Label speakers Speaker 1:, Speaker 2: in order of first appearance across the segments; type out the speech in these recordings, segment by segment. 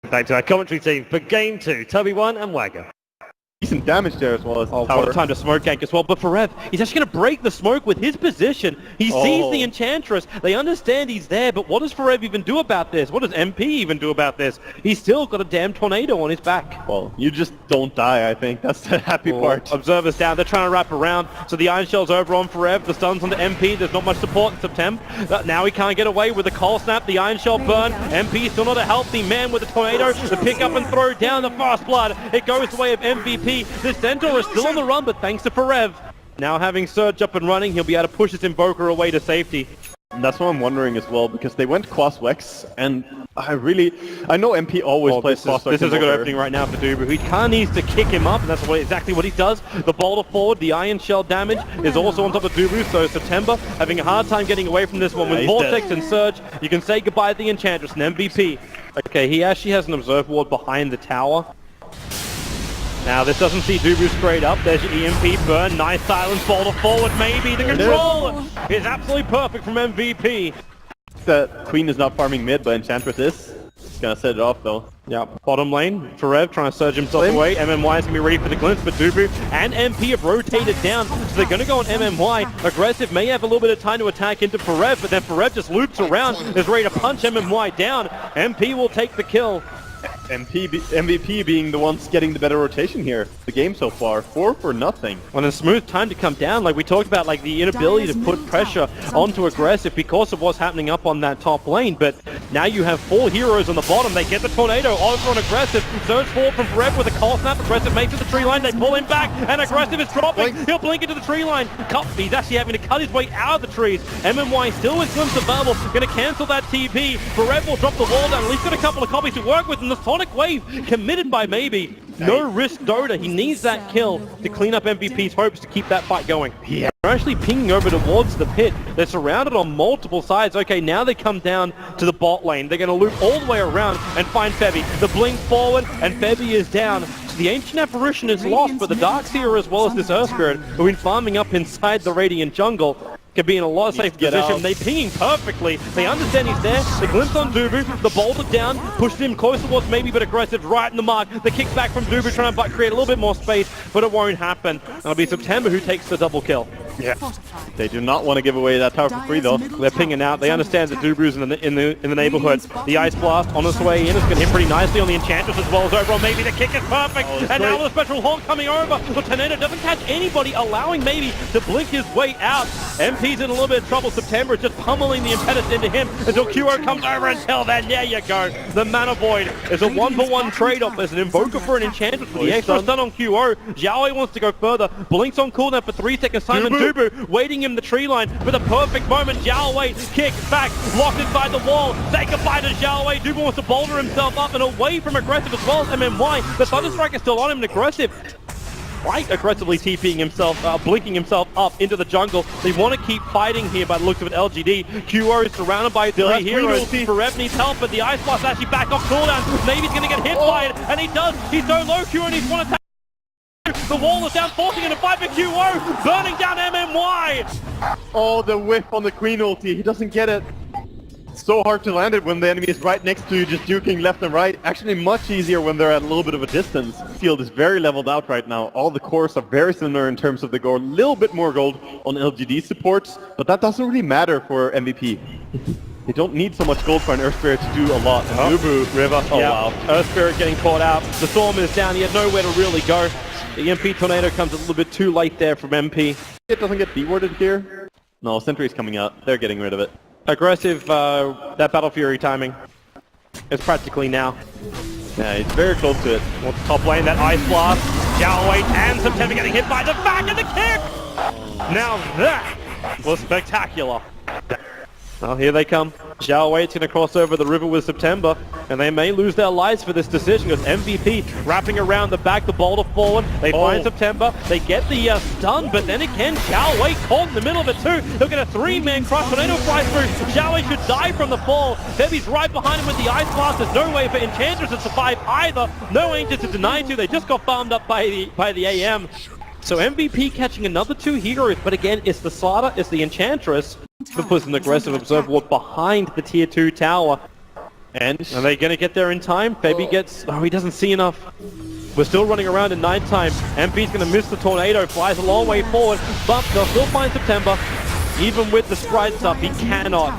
Speaker 1: Back to our commentary team for game 2, Tubby1 and Wagger.
Speaker 2: Decent damage there as well as
Speaker 3: what a time to smoke gank as well. But for Rev, he's actually going to break the smoke with his position. He sees the Enchantress. They understand he's there, but what does Forev even do about this? What does MP even do about this? He's still got a damn tornado on his back.
Speaker 2: Well, you just don't die, I think. That's the happy part.
Speaker 3: Observers down. They're trying to wrap around. So the Iron Shell's over on Forev. The stun's on the MP. There's not much support in September. Now he can't get away with the cold snap. The Iron Shell burn. MP still not a healthy man with the tornado. The pick up and throw down the fast blood. It goes the way of MVP. The center is still on the run, but thanks to Forev. Now having Surge up and running, he'll be able to push his Invoker away to safety.
Speaker 2: And that's what I'm wondering as well, because they went Quas-Wex, and I know MP always plays Quas-Wex.
Speaker 3: This is a good opening right now for Dubu. He kind of needs to kick him up, and that's exactly what he does. The boulder forward, the Iron Shell damage is also on top of Dubu, so September having a hard time getting away from this one with Vortex and Surge. You can say goodbye to the Enchantress and MVP. Okay, he actually has an Observe Ward behind the tower. Now this doesn't see Dubu straight up. There's your EMP burn. Nice silence. Boulder forward. Maybe the control is absolutely perfect from MVP.
Speaker 2: That Queen is not farming mid, but Enchantress is. He's gonna set it off though.
Speaker 3: Yeah, bottom lane. Forev trying to surge himself away. MMY is gonna be ready for the glimpse, but Dubu and MP have rotated down, so they're gonna go on MMY. Aggressive may have a little bit of time to attack into Forev, but then Forev just loops around, is ready to punch MMY down. MP will take the kill.
Speaker 2: MVP being the ones getting the better rotation here. The game so far, 4 for nothing.
Speaker 3: On a smooth time to come down, like we talked about, like the inability to put pressure onto Aggressive because of what's happening up on that top lane, but now you have 4 heroes on the bottom. They get the tornado over on Aggressive. Surge forward from Forev with a cold snap. Aggressive makes it to the tree line. They pull him back, and Aggressive is dropping. He'll blink into the tree line. He's actually having to cut his way out of the trees. MMY still with glimpse available. Going to cancel that TP. Forev will drop the wall down. At least got a couple of copies to work with, and the Sonic Wave committed by Maybe. No risk Dota. He needs that kill to clean up MVP's hopes to keep that fight going. Yeah. They're actually pinging over towards the pit. They're surrounded on multiple sides. Okay, now they come down to the bot lane. They're going to loop all the way around and find Febby. The blink forward, and Febby is down. So the Ancient Apparition is lost, but the Darkseer as well as this Earth Spirit, who've been farming up inside the Radiant jungle, could be in a lot of safe position. They ping him perfectly. They understand he's there. The glimpse on Dubu. The boulder down. Pushes him close towards Maybe, but Aggressive right in the mark. The kick back from Dubu trying to create a little bit more space, but it won't happen. It'll be September who takes the double kill.
Speaker 2: Yeah. They do not want to give away that tower for free though.
Speaker 3: They're pinging out. They understand that Dubu's in the neighborhood. The Ice Blast on its way in. It's going to hit pretty nicely on the Enchantress as well as overall. Maybe the kick is perfect. And now with a special haunt coming over. The tornado doesn't catch anybody, allowing Maybe to blink his way out. MP's in a little bit of trouble. September is just pummeling the Impetus into him until QO comes over. Until then, there you go. The Mana Void is a 1-for-1 trade-off. There's an Invoker for an Enchantress with the extra stun on QO. Xiaowei wants to go further. Blinks on cooldown for 3 seconds time. And Dubu waiting in the tree line with a perfect moment. Xiaowei kicks back, locked inside the wall. Say goodbye to Xiaowei. Dubu wants to boulder himself up and away from Aggressive as well as MMY. The Thunderstrike is still on him, and Aggressive quite aggressively TPing himself, blinking himself up into the jungle. They want to keep fighting here by the looks of it. LGD. QO is surrounded by 3 heroes. Forev needs help, but the Ice Blast actually back off cooldown. Maybe he's going to get hit by it, and he does. He's so low. QO needs one attack. The wall is down, forcing in a fight for QO, burning down MMY.
Speaker 2: Oh, the whiff on the Queen ulti. He doesn't get it. So hard to land it when the enemy is right next to you, just duking left and right. Actually much easier when they're at a little bit of a distance. The field is very leveled out right now. All the cores are very similar in terms of the gold. A little bit more gold on LGD supports, but that doesn't really matter for MVP. They don't need so much gold for an Earth Spirit to do a lot. Dubu, River, wow.
Speaker 3: Earth Spirit getting caught out. The Storm is down, he had nowhere to really go. The MP Tornado comes a little bit too late there from MP.
Speaker 2: It doesn't get dewarded here. No, Sentry's coming out. They're getting rid of it.
Speaker 3: Aggressive, that Battle Fury timing is practically now.
Speaker 2: Yeah, it's very close to it.
Speaker 3: Well, top lane, that Ice Blast. Xiaowei and September getting hit by the back of the kick! Now that was spectacular. Well, here they come. Xiaowei's going to cross over the river with September, and they may lose their lives for this decision because MVP wrapping around the back, the boulder forward. They find September, they get the stun, but then again, Xiaowei caught in the middle of it too. He'll get a 3-man crush. Tornado flies through. Xiaowei should die from the fall. Febby's right behind him with the Ice Blast. There's no way for Enchantress to survive either. No Ancients to deny to. They just got farmed up by the AM. So MVP catching another 2 heroes, but again, it's the Slaughter, it's the Enchantress. Who puts an aggressive Observe Ward behind the tier 2 tower.
Speaker 2: And
Speaker 3: Are they going to get there in time? Febby gets... Oh, he doesn't see enough. We're still running around in nighttime. MP's going to miss the tornado, flies a long way forward, but they'll still find September. Even with the sprites up, he cannot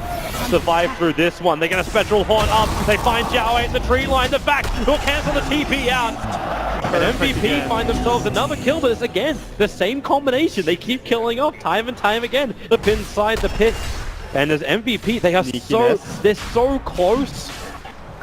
Speaker 3: survive through this one. They're going to Spectral Horn up. They find Jiao at the tree line. The back will cancel the TP out. And MVP find themselves another kill, but it's again the same combination. They keep killing off time and time again. The pin inside the pit. And as MVP, they are they're so close.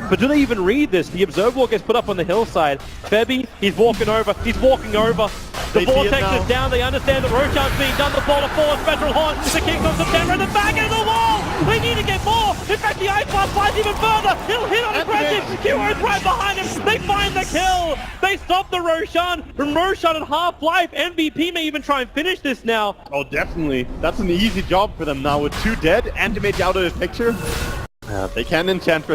Speaker 3: But do they even read this? The observer wall gets put up on the hillside. Febby, he's walking over. The vortex is down. They understand that Roshan's being done. The ball forward, Spectral Horn. The kick on September and the back end of the wall. They need to get more. In fact, the Ice Blast flies even further. He'll hit on aggressive. QO's right behind him. They find the kill. They stop the Roshan. Roshan at half-life. MVP may even try and finish this now.
Speaker 2: oh, definitely. That's an easy job for them now with 2 dead and to make out of the picture. They can enchant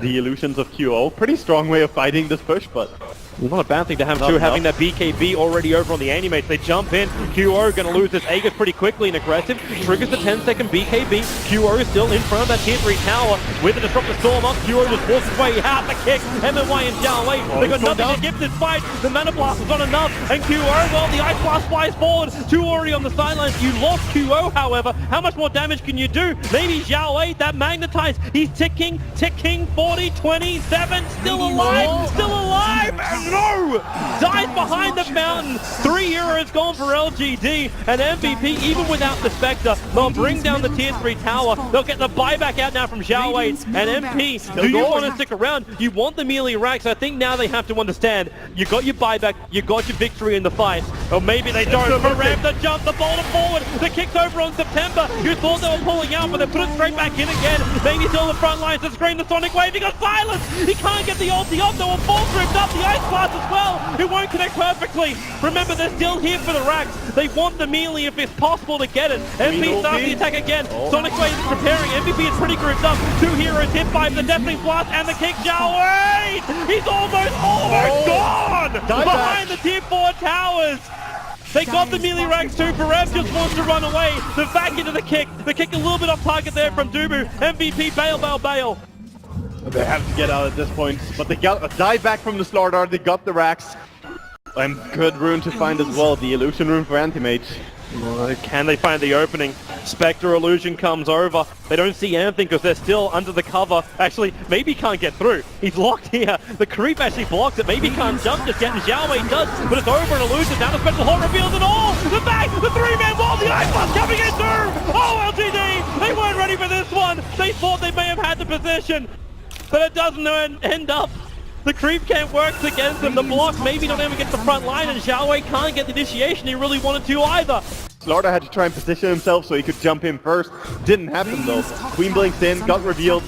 Speaker 2: the illusions of QO. Pretty strong way of fighting this push, but
Speaker 3: Not a bad thing to have too, having that BKB already over on the Animates. They jump in. QO going to lose this Aegis pretty quickly and aggressive. Triggers the 10-second BKB. QO is still in front of that tier 3 tower with the Disruptor Storm up. QO just walks his way out the kick. MNY and Jiao Wei, they've got nothing to give this fight. The Mana Blast is not enough. And QO, well, the Ice Blast flies forward. 2 already on the sidelines. You lost QO, however. How much more damage can you do? Maybe Jiao Wei, that magnetized. He's ticking. 40, 27, still alive. No! Dies behind the mountain. 3 heroes gone for LGD. And MVP, even without the Spectre, they'll bring down the tier 3 tower. They'll get the buyback out now from Jiao Wei. And MP, do you want to stick around? You want the melee racks. I think now they have to understand. You got your buyback. You got your victory in the fight. Or maybe they don't. Maram, the jump, the boulder forward. The kick's over on September. You thought they were pulling out, but they put it straight back in again. Maybe still the front lines to screen the Sonic Wave. He got silenced. He can't get the ulti up. They will fall ripped up. The Ice Blast as well. It won't connect perfectly. Remember, they're still here for the racks. They want the melee if it's possible to get it. MP starts the attack again. Sonic Wave is preparing. MVP is pretty grouped up. 2 heroes hit by the Deafening Blast and the kick. Jiao Wei! He's almost gone! Behind the tier 4 towers. They got the melee ranks too. Perez just wants to run away. The back into the kick. The kick a little bit off target there from Dubu. MVP, bail.
Speaker 2: They have to get out at this point, but they got a dive back from the Slardar. They got the racks. And good rune to find as well, the illusion rune for Anti-Mage.
Speaker 3: Can they find the opening? Spectre illusion comes over. They don't see anything because they're still under the cover. Actually, maybe can't get through. He's locked here. The creep actually blocks it. Maybe can't jump just yet, and Jiao Wei does, but it's over an illusion. Now the Spectral Horn reveals it all. The back, the 3-man wall, the Ice Blast coming in through. Oh, LGD! They weren't ready for this one. They thought they may have had the position, but it doesn't end up. The creep camp works against them. The block maybe not even gets the front line, and Jiao Wei can't get the initiation he really wanted to either.
Speaker 2: Slardar had to try and position himself so he could jump in first. Didn't happen though. Queen blinks in, got revealed.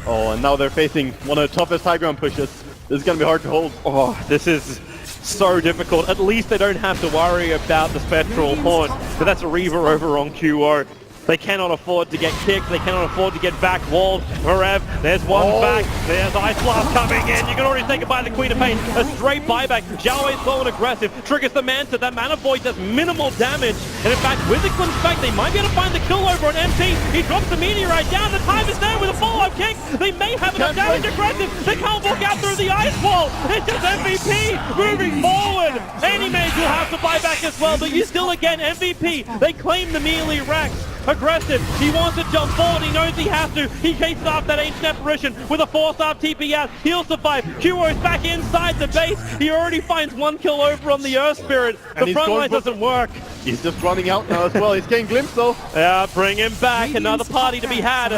Speaker 2: Oh, and now they're facing one of the toughest high ground pushes. This is going to be hard to hold.
Speaker 3: Oh, this is so difficult. At least they don't have to worry about the Spectral Horn, but that's a Reaver over on QO. They cannot afford to get kicked. They cannot afford to get back-walled. Marev, there's one back. There's Ice Blast coming in. You can already say goodbye to the Queen of Pain. A straight buyback. Jiao Wei slow and aggressive. Triggers the Manta. That Mana Void does minimal damage. And in fact, with the Glimpse back, they might be able to find the kill over on MP. He drops the meteorite down. The time is there with a follow-up kick. They may have enough damage. Aggressive. They can't walk out through the ice wall. It's just MVP moving forward. Animage will have to buy back as well. But you still, again, MVP. They claim the melee racks. Aggressive, he wants to jump forward, he knows he has to. He chases after that ancient apparition with a 4-star TP out. He'll survive. QO is back inside the base. He already finds 1 kill over on the Earth Spirit. The front line doesn't work.
Speaker 2: He's just running out now as well. He's getting glimpsed though.
Speaker 3: Yeah, bring him back. Another party to be had.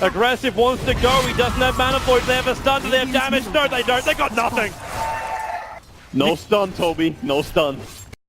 Speaker 3: Aggressive wants to go. He doesn't have Mana Void. They have a stun. Do they have damage? No, they don't. They got nothing.
Speaker 2: No stun, Toby. No stun.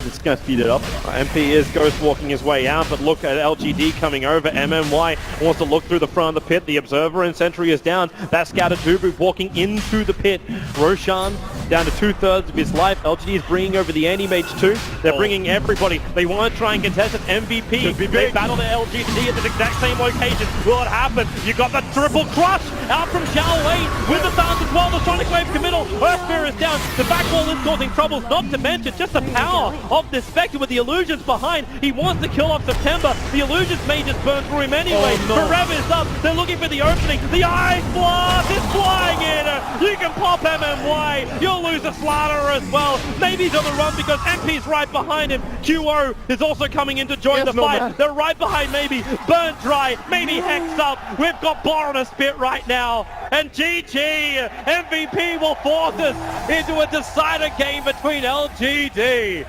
Speaker 2: It's going to speed it up.
Speaker 3: MP is ghost walking his way out, but look at LGD coming over. MMY wants to look through the front of the pit. The Observer and Sentry is down. That scattered Dubu walking into the pit. Roshan down to 2/3 of his life. LGD is bringing over the Anti-Mage too. They're bringing everybody. They want to try and contest it. MVP, they battle the LGD at the exact same location. Will it happen? You got the triple crush out from Jiao Wei with the dance as well. The Sonic Wave committal. well. Earthsphere is down. The back wall is causing troubles, not to mention just the power of this Spectre with the illusions behind. He wants to kill off September. The illusions may just burn through him anyway.
Speaker 2: Oh, no.
Speaker 3: Forever is up. They're looking for the opening. The Ice Blast is flying in. You can pop MMY. You'll lose a Slaughter as well. Maybe he's on the run because MP's right behind him. QO is also coming in to join the fight.
Speaker 2: man.
Speaker 3: They're right behind maybe. Burnt Dry, maybe Hex up. We've got Bar on a spit right now. And GeGe, MVP will force us into a decider game between LGD.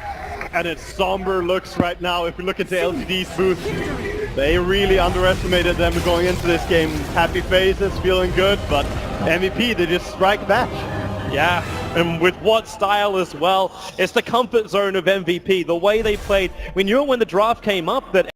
Speaker 2: And it's somber looks right now. If we look into LGD's booth, they really underestimated them going into this game. Happy faces, feeling good, but MVP, they just strike back.
Speaker 3: Yeah, and with what style as well. It's the comfort zone of MVP, the way they played. We knew when the draft came up that